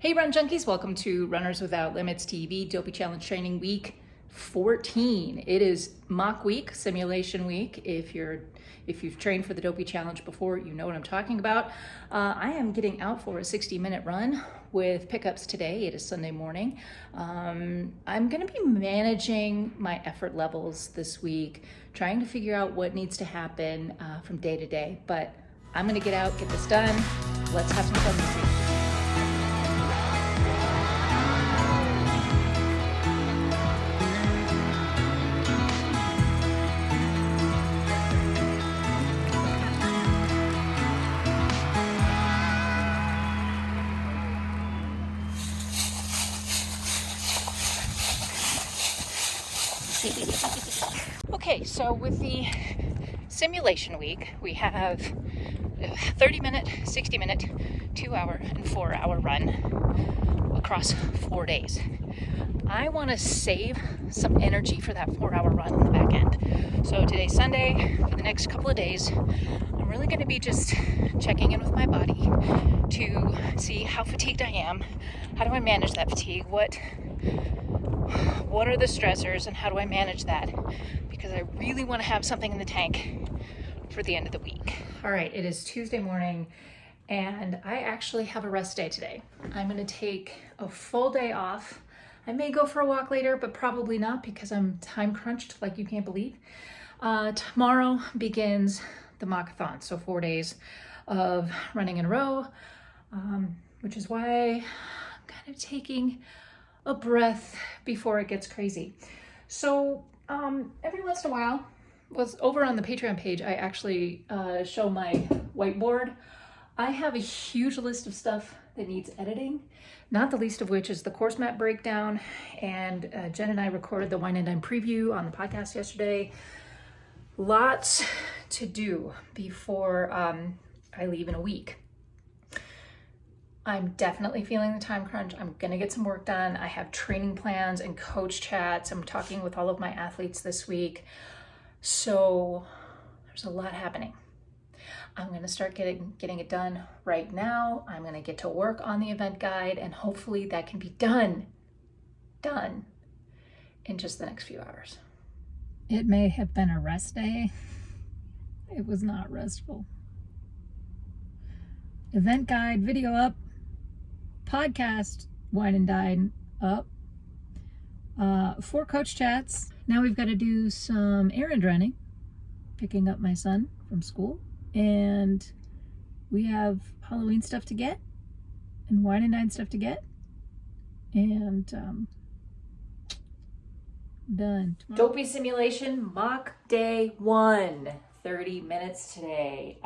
Hey Run Junkies, welcome to Runners Without Limits TV Dopey Challenge Training Week 14. It is mock week, simulation week. If you've trained for the Dopey Challenge before, you know what I'm talking about. I am getting out for a 60-minute run with pickups today. It is Sunday morning. I'm going to be managing my effort levels this week, trying to figure out what needs to happen from day to day. But I'm going to get out, get this done. Let's have some fun this week. Okay, so with the simulation week, we have a 30-minute, 60-minute, 2-hour, and 4-hour run across 4 days. I want to save some energy for that 4-hour run on the back end. So today's Sunday. For the next couple of days, I'm really going to be just checking in with my body to see how fatigued I am. How do I manage that fatigue? What are the stressors and how do I manage that? Because I really want to have something in the tank for the end of the week. All right, it is Tuesday morning and I actually have a rest day today. I'm going to take a full day off. I may go for a walk later, but probably not because I'm time crunched like you can't believe. Tomorrow begins the MOCK-A-THON, so 4 days of running in a row, which is why I'm kind of taking a breath before it gets crazy. So every once in a while, was over on the Patreon page, I actually show my whiteboard. I have a huge list of stuff that needs editing, not the least of which is the course map breakdown. And Jen and I recorded the Wine and Dine preview on the podcast yesterday. Lots to do before I leave in a week. I'm definitely feeling the time crunch. I'm gonna get some work done. I have training plans and coach chats. I'm talking with all of my athletes this week. So there's a lot happening. I'm gonna start getting it done right now. I'm gonna get to work on the event guide and hopefully that can be done in just the next few hours. It may have been a rest day. It was not restful. Event guide video up. Podcast Wine and Dine up. 4 coach chats. Now we've got to do some errand running, picking up my son from school, and we have Halloween stuff to get and Wine and Dine stuff to get, and done. Dopey simulation mock day 1, 30 minutes today.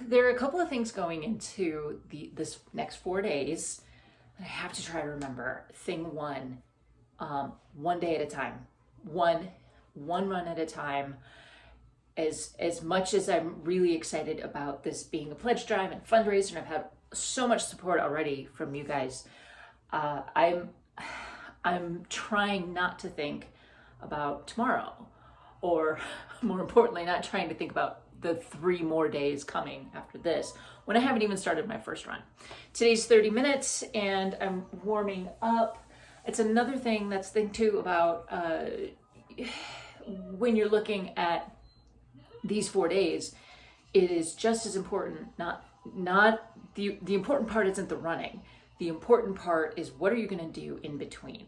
There are a couple of things going into this next 4 days that I have to try to remember. Thing 1, 1 day at a time, one run at a time. As much as I'm really excited about this being a pledge drive and fundraiser, and I've had so much support already from you guys, I'm trying not to think about tomorrow, or more importantly, not trying to think about the 3 more days coming after this when I haven't even started my first run. Today's 30 minutes and I'm warming up. It's another thing that's thing too about when you're looking at these 4 days, it is just as important, not the important part isn't the running. The important part is what are you going to do in between.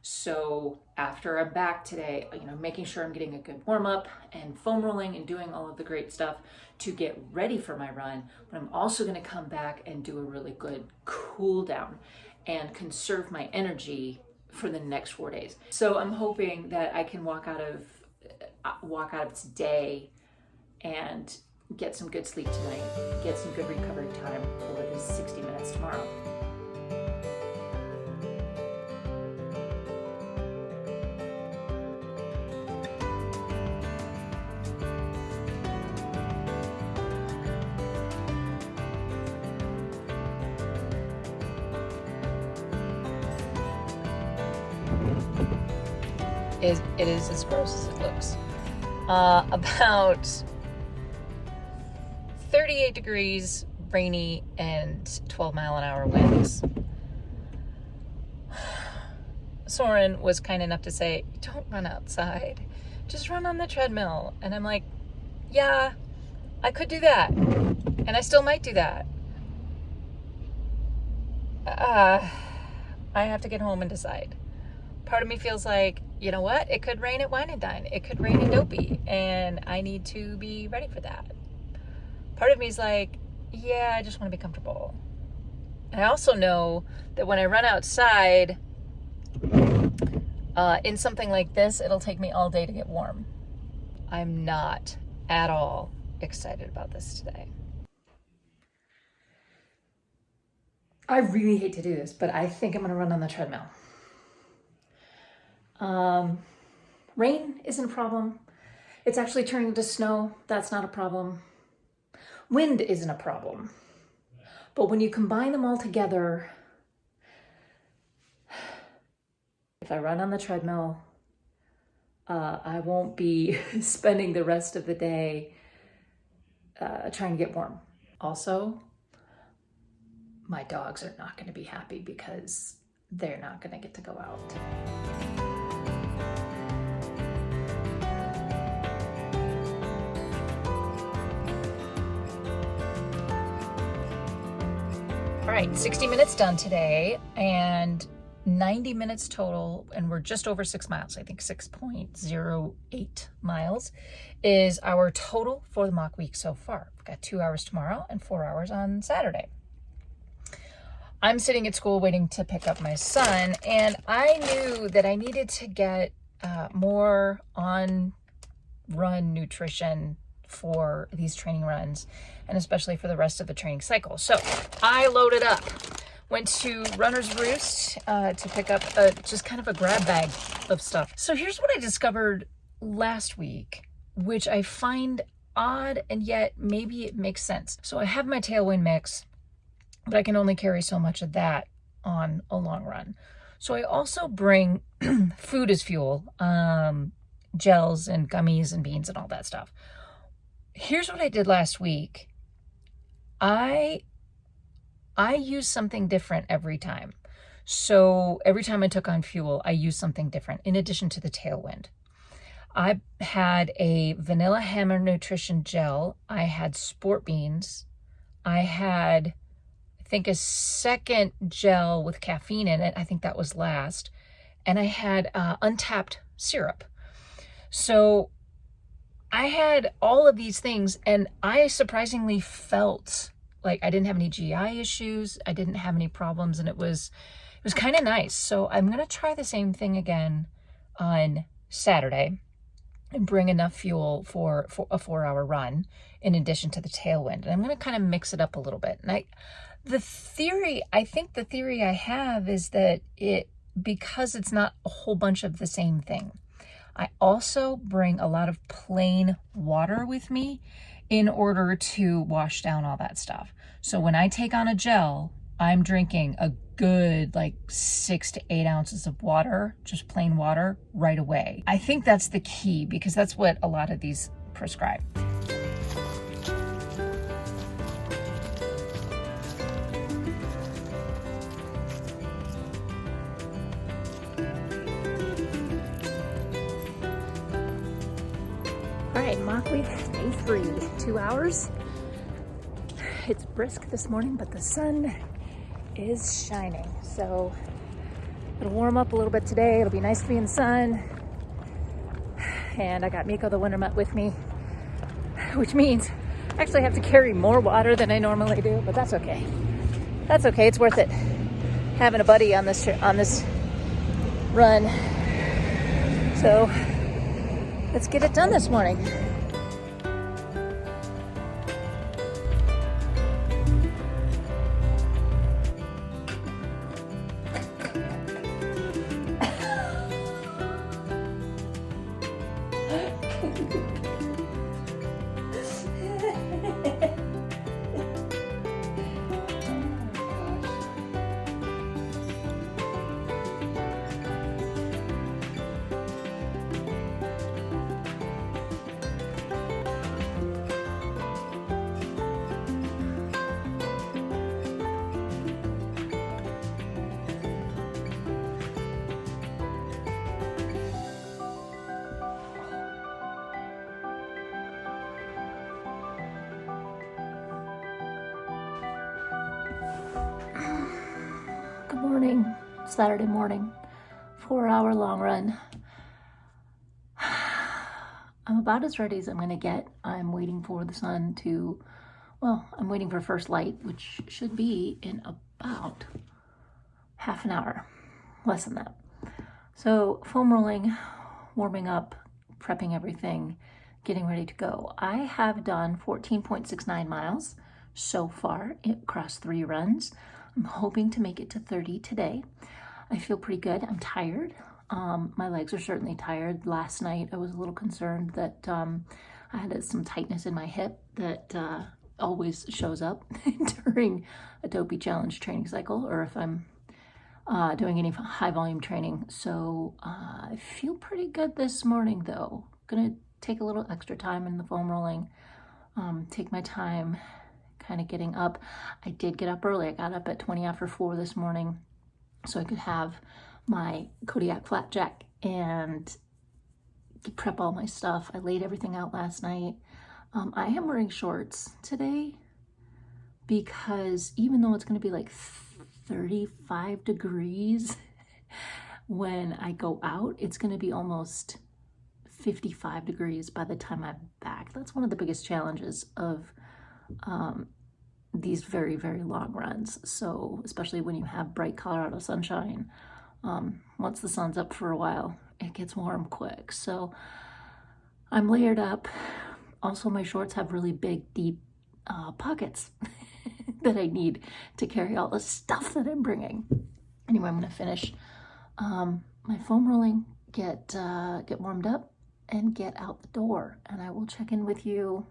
So after I'm back today, making sure I'm getting a good warm up and foam rolling and doing all of the great stuff to get ready for my run. But I'm also going to come back and do a really good cool down and conserve my energy for the next 4 days. So I'm hoping that I can walk out of today and get some good sleep tonight, get some good recovery time for the 60 minutes tomorrow. It is as gross as it looks. About 38 degrees, rainy, and 12-mile-an-hour winds. Soren was kind enough to say, don't run outside, just run on the treadmill. And I'm like, yeah, I could do that, and I still might do that. I have to get home and decide. Part of me feels like, you know what, it could rain at Wine and Dine, it could rain in Dopey, and I need to be ready for that. Part of me is like, yeah, I just want to be comfortable. And I also know that when I run outside, in something like this, it'll take me all day to get warm. I'm not at all excited about this today. I really hate to do this, but I think I'm going to run on the treadmill. Rain isn't a problem. It's actually turning into snow. That's not a problem. Wind isn't a problem. But when you combine them all together, if I run on the treadmill, I won't be spending the rest of the day trying to get warm. Also, my dogs are not going to be happy because they're not going to get to go out. All right, 60 minutes done today, and 90 minutes total, and we're just over 6 miles. I think 6.08 miles is our total for the mock week so far. We've got 2 hours tomorrow and 4 hours on Saturday. I'm sitting at school waiting to pick up my son, and I knew that I needed to get more on-run nutrition for these training runs, and especially for the rest of the training cycle. So I loaded up. Went to Runner's Roost to pick up just kind of a grab bag of stuff. So here's what I discovered last week, which I find odd, and yet maybe it makes sense. So I have my Tailwind mix, but I can only carry so much of that on a long run. So I also bring food as fuel, gels and gummies and beans and all that stuff. Here's what I did last week. I use something different every time. So every time I took on fuel, I used something different in addition to the Tailwind. I had a vanilla hammer nutrition gel. I had sport beans. I had, I think, a second gel with caffeine in it. I think that was last. And I had untapped syrup. So I had all of these things, and I surprisingly felt like I didn't have any GI issues. I didn't have any problems, and it was kind of nice. So I'm going to try the same thing again on Saturday and bring enough fuel for a 4-hour run in addition to the Tailwind. And I'm going to kind of mix it up a little bit. And I think the theory I have is that because it's not a whole bunch of the same thing. I also bring a lot of plain water with me in order to wash down all that stuff. So when I take on a gel, I'm drinking a good 6 to 8 ounces of water, just plain water, right away. I think that's the key, because that's what a lot of these prescribe. All right, mock week day 3, 2 hours. It's brisk this morning, but the sun is shining. So it'll warm up a little bit today. It'll be nice to be in the sun. And I got Miko the winter mutt with me, which means I actually have to carry more water than I normally do, but that's okay. That's okay, it's worth it. Having a buddy on this run. So let's get it done this morning. morning, Saturday morning, 4-hour long run. I'm about as ready as I'm gonna get. I'm waiting for the sun to, well, I'm waiting for first light, which should be in about half an hour, less than that. So foam rolling, warming up, prepping everything, getting ready to go. I have done 14.69 miles so far across 3 runs. I'm hoping to make it to 30 today. I feel pretty good. I'm tired. My legs are certainly tired. Last night I was a little concerned that I had some tightness in my hip that always shows up during a DOPEY challenge training cycle, or if I'm doing any high volume training. So I feel pretty good this morning though. Gonna take a little extra time in the foam rolling, take my time kind of getting up. I did get up early. I got up at 20 after 4 this morning so I could have my Kodiak flapjack and prep all my stuff. I laid everything out last night. I am wearing shorts today because even though it's going to be like 35 degrees when I go out, it's going to be almost 55 degrees by the time I'm back. That's one of the biggest challenges of these very, very long runs. So especially when you have bright Colorado sunshine, once the sun's up for a while, it gets warm quick. So I'm layered up. Also, my shorts have really big, deep pockets that I need to carry all the stuff that I'm bringing. Anyway, I'm gonna finish my foam rolling, get warmed up, and get out the door. And I will check in with you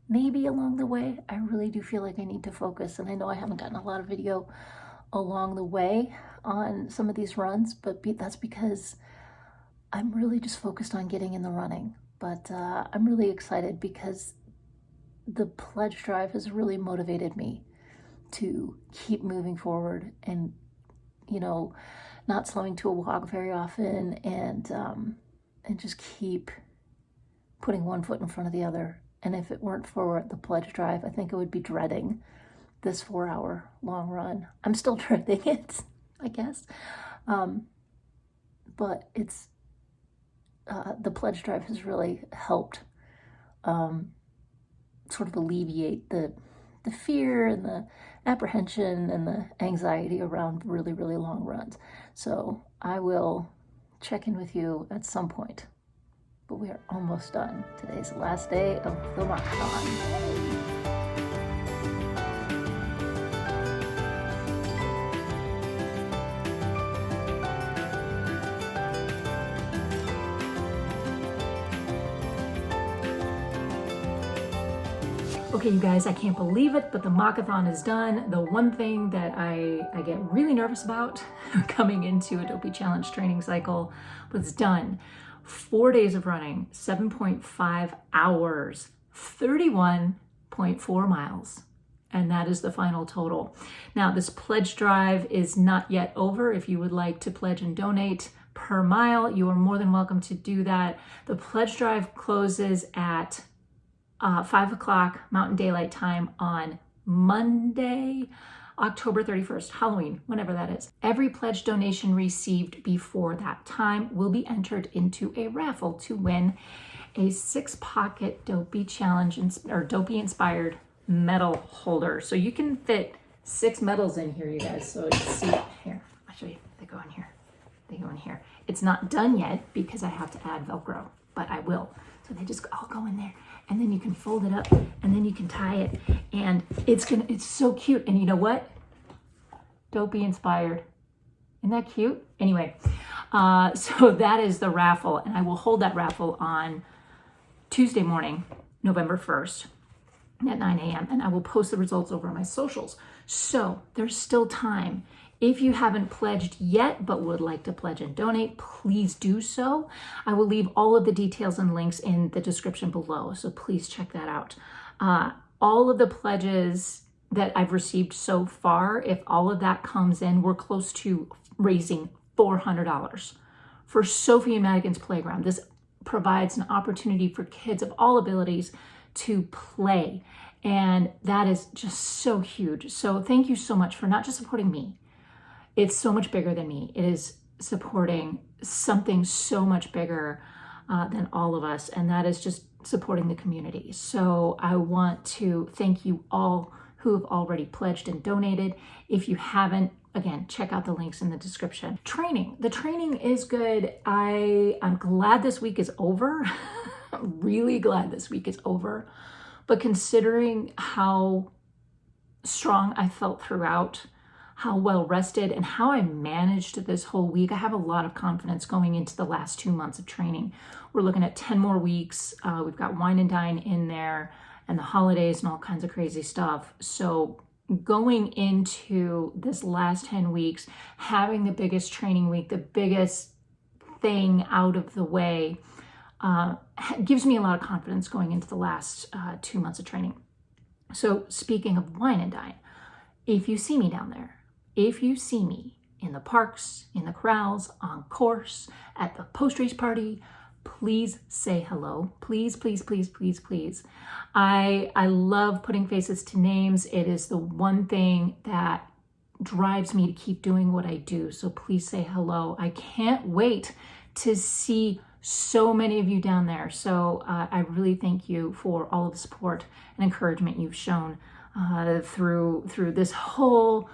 maybe along the way. I really do feel like I need to focus, and I know I haven't gotten a lot of video along the way on some of these runs, but that's because I'm really just focused on getting in the running. But I'm really excited because the pledge drive has really motivated me to keep moving forward and, you know, not slowing to a walk very often, and just keep putting one foot in front of the other. And if it weren't for the pledge drive, I think I would be dreading this 4-hour long run. I'm still dreading it, I guess. But it's, the pledge drive has really helped sort of alleviate the fear and the apprehension and the anxiety around really, really long runs. So I will check in with you at some point. But we are almost done. Today's the last day of the MOCK-A-THON. Okay, you guys, I can't believe it, but the MOCK-A-THON is done. The one thing that I get really nervous about coming into a DOPEY challenge training cycle was done. 4 days of running, 7.5 hours, 31.4 miles. And that is the final total. Now, this pledge drive is not yet over. If you would like to pledge and donate per mile, you are more than welcome to do that. The pledge drive closes at 5 o'clock Mountain Daylight Time on Monday, October 31st, Halloween, whenever that is. Every pledge donation received before that time will be entered into a raffle to win a 6-pocket DOPEY challenge or DOPEY inspired medal holder. So you can fit 6 medals in here, you guys. So let's see here. I'll show you. They go in here. They go in here. It's not done yet because I have to add Velcro, but I will. So they just all go in there. And then you can fold it up, and then you can tie it, and it's so cute. And you know what? DOPEY inspired. Isn't that cute? Anyway, so that is the raffle, and I will hold that raffle on Tuesday morning, November 1st at 9 a.m. and I will post the results over on my socials. So there's still time. If you haven't pledged yet but would like to pledge and donate, please do so. I will leave all of the details and links in the description below, so please check that out. All of the pledges that I've received so far, if all of that comes in, we're close to raising $400 for Sophie and Madigan's playground. This provides an opportunity for kids of all abilities to play, and that is just so huge. So thank you so much for not just supporting me, it's so much bigger than me. It is supporting something so much bigger than all of us, and that is just supporting the community. So I want to thank you all who have already pledged and donated. If you haven't, again, check out the links in the description. The training is good. I'm glad this week is over. I'm really glad this week is over. But considering how strong I felt throughout, how well rested, and how I managed this whole week, I have a lot of confidence going into the last 2 months of training. We're looking at 10 more weeks. We've got wine and dine in there and the holidays and all kinds of crazy stuff. So going into this last 10 weeks, having the biggest training week, the biggest thing out of the way, gives me a lot of confidence going into the last 2 months of training. So speaking of wine and dine, if you see me down there, if you see me in the parks, in the corrals, on course, at the post-race party, please say hello. Please, please, please, please, please. I love putting faces to names. It is the one thing that drives me to keep doing what I do. So please say hello. I can't wait to see so many of you down there. So I really thank you for all of the support and encouragement you've shown through this whole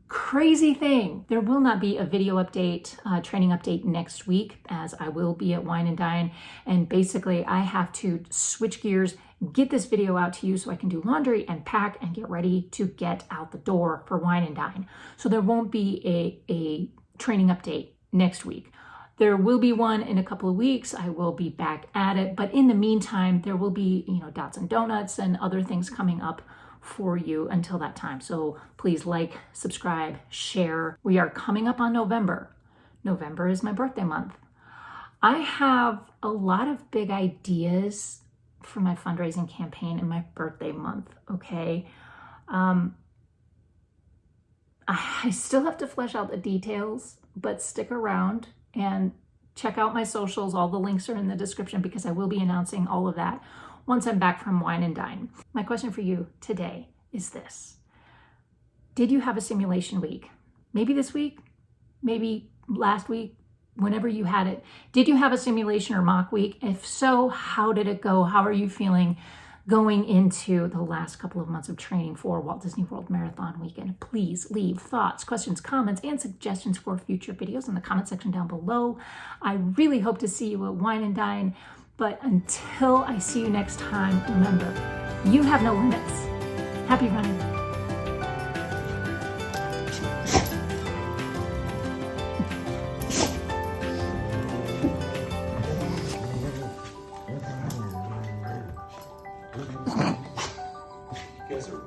crazy thing. There will not be a video update, training update next week, as I will be at Wine and Dine. And basically I have to switch gears, get this video out to you so I can do laundry and pack and get ready to get out the door for Wine and Dine. So there won't be a training update next week. There will be one in a couple of weeks. I will be back at it. But in the meantime, there will be, dots and donuts and other things coming up for you until that time. So please like, subscribe, share. We are coming up on November. November is my birthday month. I have a lot of big ideas for my fundraising campaign in my birthday month, okay? I still have to flesh out the details, but stick around and check out my socials. All the links are in the description because I will be announcing all of that once I'm back from Wine and Dine. My question for you today is this. Did you have a simulation week? Maybe this week, maybe last week, whenever you had it. Did you have a simulation or mock week? If so, how did it go? How are you feeling going into the last couple of months of training for Walt Disney World Marathon Weekend? Please leave thoughts, questions, comments, and suggestions for future videos in the comment section down below. I really hope to see you at Wine and Dine. But until I see you next time, remember, you have no limits. Happy running. You guys are